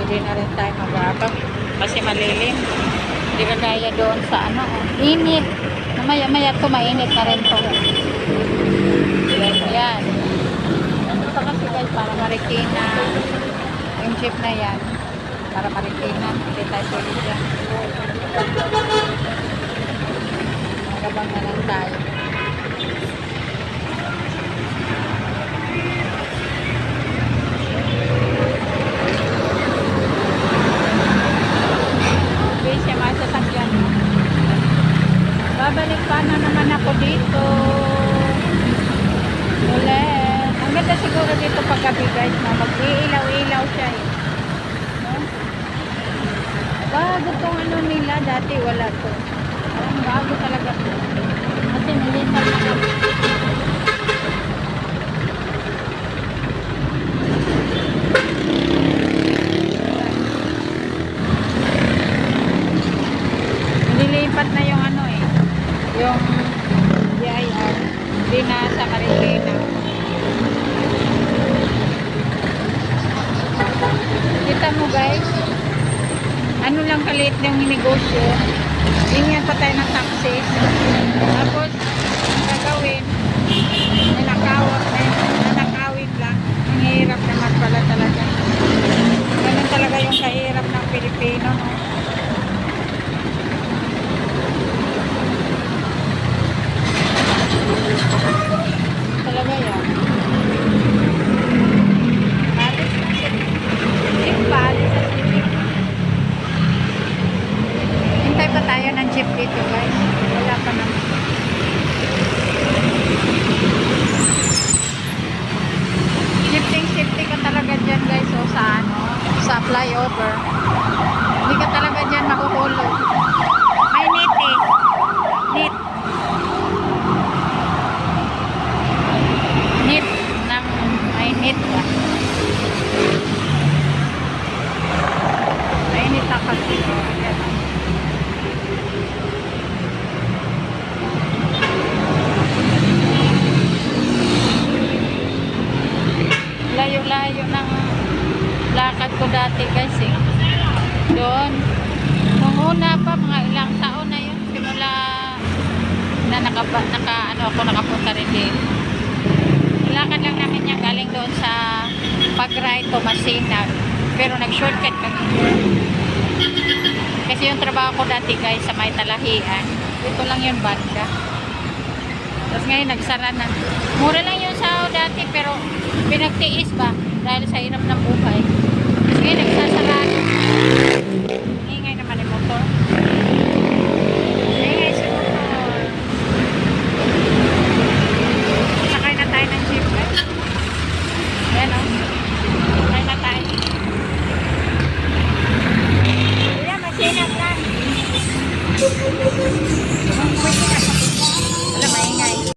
Hindi na rin tayo mag-aabang kasi malilim. Hindi kagaya doon sa ano, init. Maya-maya ito, mainit na rin ito. Ayan. Ito kasi guys, para Marikina. Yung jeep na yan. Para Marikina. Hindi tayo pwede dyan. Magabang na lang tayo. Siya masasakyan. Babalik pa na naman ako dito. Ulit. Ang ganda siguro dito paggabi guys, na mag-iilaw-ilaw siya eh. No? Bago tong ano nila, dati wala to. Parang bago talaga to. Kasi nilitan na kami. Nilipat na yung ano eh, yung BIR, hindi na sa Marikina. Kita mo guys, ano lang kalit yung negosyo, hingihan pa tayo ng taxis, tapos ang gagawin, nanakawin lang, ang hirap naman pala talaga. Ganun talaga yung kahirap ng Pilipino, no? Talaga yan. Paris na siya. Paris na siya. Hintay pa tayo ng jeep dito guys. Wala pa naman. Shifting ka talaga dyan guys. O sa ano, sa flyover. Hindi ka talaga dyan makuhulog. May net eh. Net. Mainit ba? Mainit na kasi. Layo-layo ng lakad ko dati guys eh. Doon. Nung una pa, mga ilang taon na yun. Simula na nakapunta rin din. Lakad lang namin yan galing doon sa Pag-Ray Tomasina, pero nag-shortcut kami kasi yung trabaho ko dati guys sa may Talahian, ito lang yung banda, tapos ngayon nagsara na. Mura lang yung sahod dati pero pinagtiis ba dahil sa hirap ng buhay, tapos ngayon nagsasara.